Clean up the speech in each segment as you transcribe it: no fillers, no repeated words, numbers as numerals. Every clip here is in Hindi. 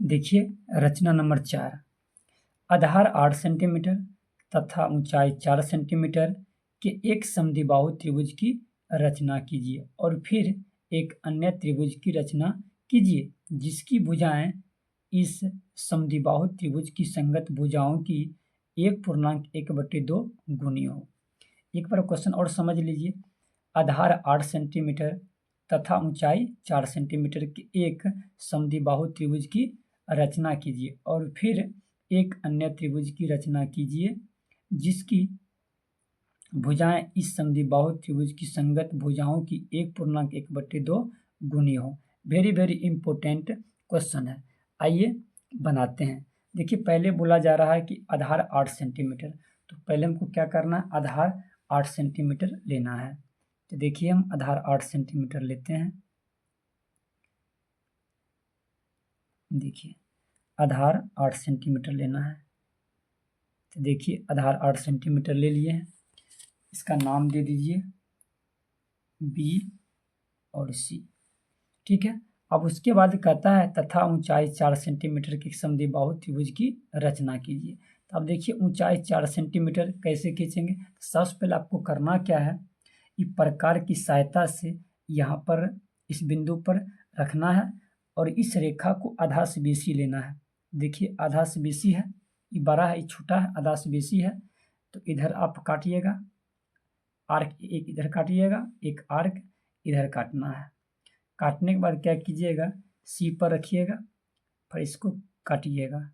देखिए रचना नंबर 4, आधार 8 सेंटीमीटर तथा ऊंचाई 4 सेंटीमीटर के एक समद्विबाहु त्रिभुज की रचना कीजिए और फिर एक अन्य त्रिभुज की रचना कीजिए जिसकी भुजाएं इस समद्विबाहु त्रिभुज की संगत भुजाओं की 1.1/2 गुनी हो। एक बार क्वेश्चन और समझ लीजिए। आधार 8 सेंटीमीटर तथा ऊंचाई 4 सेंटीमीटर के एक समद्विबाहु त्रिभुज की रचना कीजिए और फिर एक अन्य त्रिभुज की रचना कीजिए जिसकी भुजाएं इस समद्विबाहु त्रिभुज की संगत भुजाओं की 1.1/2 गुनी हो। वेरी वेरी इंपॉर्टेंट क्वेश्चन है। आइए बनाते हैं। देखिए पहले बोला जा रहा है कि आधार 8 सेंटीमीटर, तो पहले हमको क्या करना है, आधार 8 सेंटीमीटर लेना है। तो देखिए हम आधार 8 सेंटीमीटर लेते हैं। देखिए आधार 8 सेंटीमीटर लेना है। तो देखिए आधार 8 सेंटीमीटर ले लिए हैं। इसका नाम दे दीजिए बी और सी। ठीक है। अब उसके बाद कहता है तथा ऊंचाई 4 सेंटीमीटर के समद्विबाहु त्रिभुज की रचना कीजिए। तो अब देखिए ऊंचाई 4 सेंटीमीटर कैसे खींचेंगे। सबसे पहले आपको करना क्या है, इस प्रकार की सहायता से यहाँ पर इस बिंदु पर रखना है और इस रेखा को आधा से बेसी लेना है। देखिए आधा से बेसी है, ये बड़ा है ये छोटा है, आधा से बेसी है। तो इधर आप काटिएगा, आर्क एक इधर काटिएगा, एक आर्क इधर काटना है। काटने के बाद क्या कीजिएगा, सी पर रखिएगा, फिर इसको काटिएगा।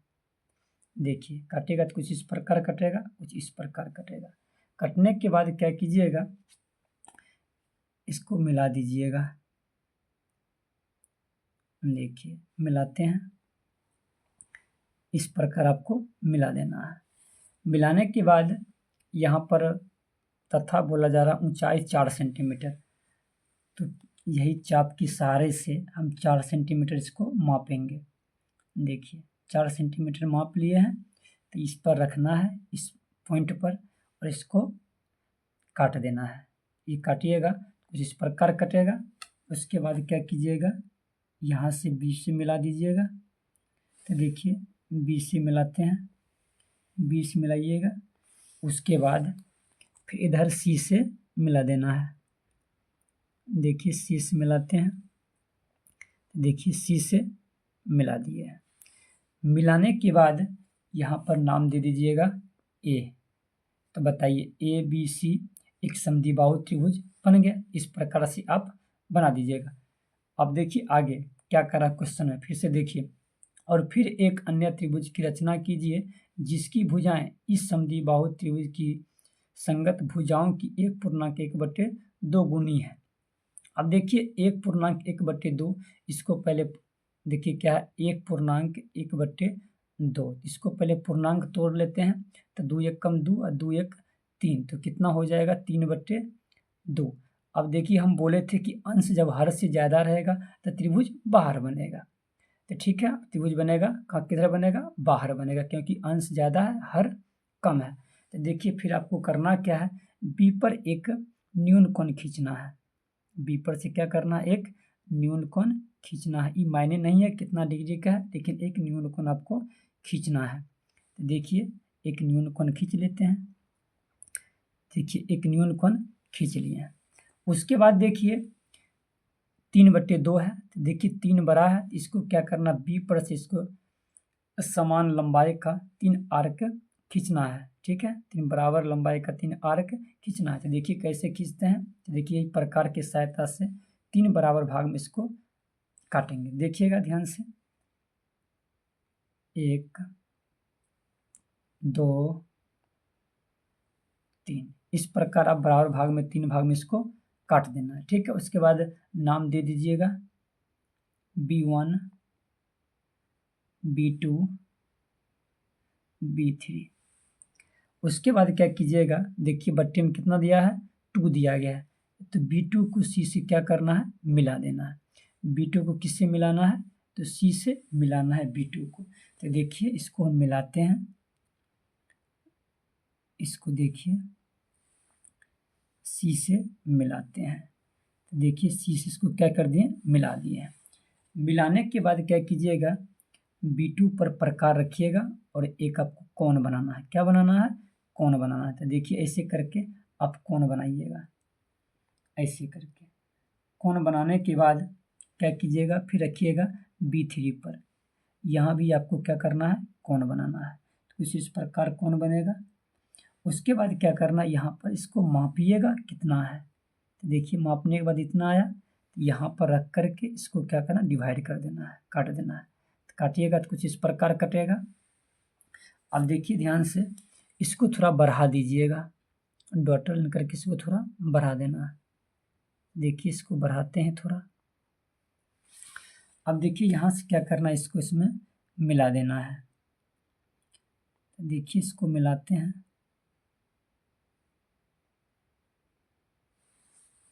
देखिए काटेगा तो कुछ इस प्रकार कटेगा, कुछ इस प्रकार कटेगा। कटने के बाद क्या कीजिएगा, इसको मिला दीजिएगा। देखिए मिलाते हैं, इस प्रकार आपको मिला देना है। मिलाने के बाद यहाँ पर तथा बोला जा रहा ऊंचाई 4 सेंटीमीटर, तो यही चाप की सहारे से हम 4 सेंटीमीटर इसको मापेंगे। देखिए 4 सेंटीमीटर माप लिए हैं, तो इस पर रखना है, इस पॉइंट पर, और इसको काट देना है। ये काटिएगा कुछ इस प्रकार कटेगा। उसके बाद क्या कीजिएगा, यहाँ से बी से मिला दीजिएगा। तो देखिए बी से मिलाते हैं, बी से मिलाइएगा। उसके बाद फिर इधर सी से मिला देना है। देखिए सी से मिलाते हैं, देखिए सी से मिला दिए हैं। मिलाने के बाद यहाँ पर नाम दे दीजिएगा ए। तो बताइए ए बी सी एक समद्विबाहु त्रिभुज बन गया। इस प्रकार से आप बना दीजिएगा। अब देखिए आगे क्या करा क्वेश्चन में, फिर से देखिए। और फिर एक अन्य त्रिभुज की रचना कीजिए जिसकी भुजाएं इस समद्विबाहु त्रिभुज की संगत भुजाओं की 1.1/2 गुनी है। अब देखिए 1.1/2, इसको पहले देखिए क्या है, 1.1/2। इसको पहले पूर्णांक तोड़ लेते हैं। तो 2 1 कम 2 और 2 1 3, तो कितना हो जाएगा 3/2। अब देखिए हम बोले थे कि अंश जब हर से ज़्यादा रहेगा तो त्रिभुज बाहर बनेगा। तो ठीक है, त्रिभुज बनेगा किधर बनेगा, बाहर बनेगा, क्योंकि अंश ज़्यादा है हर कम है। तो देखिए फिर आपको करना क्या है, बी पर एक न्यून कोण खींचना है। बी पर से क्या करना है, एक न्यून कोण खींचना है। ये मायने नहीं है कितना डिग्री का है, लेकिन एक न्यून कोण आपको खींचना है। तो देखिए एक न्यून कोण खींच लेते हैं। देखिए एक न्यून कोण खींच लिए हैं। उसके बाद देखिए 3/2 है। तो देखिए 3 बड़ा है, इसको क्या करना, बी पर से इसको समान लंबाई का 3 आर्क खींचना है। ठीक है, 3 बराबर लंबाई का 3 आर्क खींचना है। तो देखिए कैसे खींचते हैं, तो देखिए इस प्रकार की सहायता से 3 बराबर भाग में इसको काटेंगे। देखिएगा ध्यान से, 1 2 3, इस प्रकार आप बराबर भाग में 3 भाग में इसको काट देना है। ठीक है, उसके बाद नाम दे दीजिएगा B1 B2 B3। उसके बाद क्या कीजिएगा, देखिए बट्टे में कितना दिया है, 2 दिया गया है। तो B2 को C से क्या करना है, मिला देना है। B2 को किससे मिलाना है, तो C से मिलाना है B2 को। तो देखिए इसको हम मिलाते हैं, इसको देखिए C से मिलाते हैं। तो देखिए C से इसको क्या कर दिए, मिला दिए हैं। मिलाने के बाद क्या कीजिएगा, B2 पर प्रकार रखिएगा और एक आपको कोण बनाना है। क्या बनाना है? कोण बनाना है। तो देखिए ऐसे करके आप कोण बनाइएगा, ऐसे करके कोण बनाने के बाद क्या कीजिएगा, फिर रखिएगा B3 पर। यहाँ भी आपको क्या करना है? कोण बनाना है। तो कुछ इस प्रकार कोण बनेगा। उसके बाद क्या करना है, यहाँ पर इसको मापिएगा कितना है। तो देखिए मापने के बाद इतना आया, तो यहाँ पर रख करके इसको क्या करना, डिवाइड कर देना है, काट देना है। तो काटिएगा तो कुछ इस प्रकार कटेगा। अब देखिए ध्यान से, इसको थोड़ा बढ़ा दीजिएगा, डॉटर करके इसको थोड़ा बढ़ा देना है। देखिए इसको बढ़ाते हैं थोड़ा। अब देखिए यहाँ से क्या करना है, इसको इसमें मिला देना है। देखिए इसको मिलाते हैं।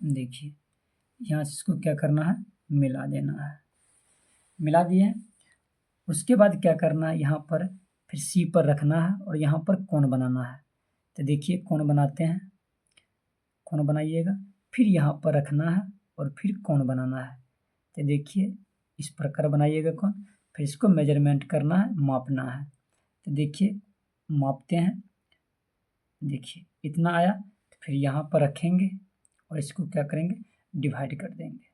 देखिए यहाँ से इसको क्या करना है, मिला देना है। मिला दिए। उसके बाद क्या करना है, यहाँ पर फिर सी पर रखना है और यहाँ पर कोण बनाना है। तो देखिए कोण बनाते हैं, कोण बनाइएगा, फिर यहाँ पर रखना है और फिर कोण बनाना है। तो देखिए इस प्रकार बनाइएगा कोण। फिर इसको मेजरमेंट करना है, मापना है। तो देखिए मापते हैं, देखिए इतना आया, तो फिर यहाँ पर रखेंगे और इसको क्या करेंगे, डिवाइड कर देंगे।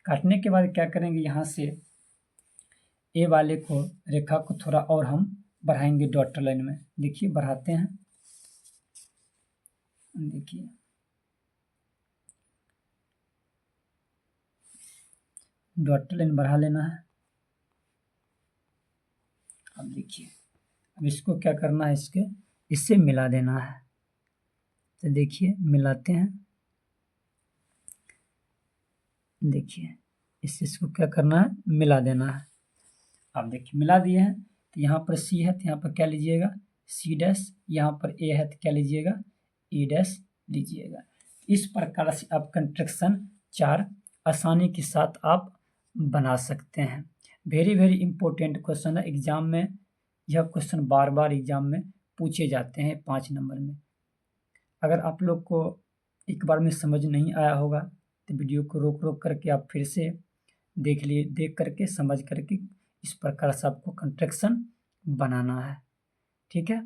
काटने के बाद क्या करेंगे, यहाँ से ए वाले को, रेखा को थोड़ा और हम बढ़ाएंगे डॉटर लाइन में। देखिए बढ़ाते हैं, देखिए डॉटर लाइन बढ़ा लेना है। अब देखिए अब इसको क्या करना है, इससे मिला देना है। तो देखिए मिलाते हैं, देखिए इसको क्या करना है, मिला देना है। अब देखिए मिला दिए हैं। तो यहाँ पर सी है, तो यहाँ पर क्या लीजिएगा, सी डैश। यहाँ पर ए है, तो क्या लीजिएगा, ए डैश लीजिएगा। इस प्रकार से आप कंस्ट्रक्शन 4 आसानी के साथ आप बना सकते हैं। वेरी वेरी इंपॉर्टेंट क्वेश्चन है एग्जाम में। यह क्वेश्चन बार बार एग्जाम में पूछे जाते हैं 5 नंबर में। अगर आप लोग को एक बार में समझ नहीं आया होगा तो वीडियो को रोक रोक करके आप फिर से देख करके समझ करके इस प्रकार से आपको कंस्ट्रक्शन बनाना है। ठीक है।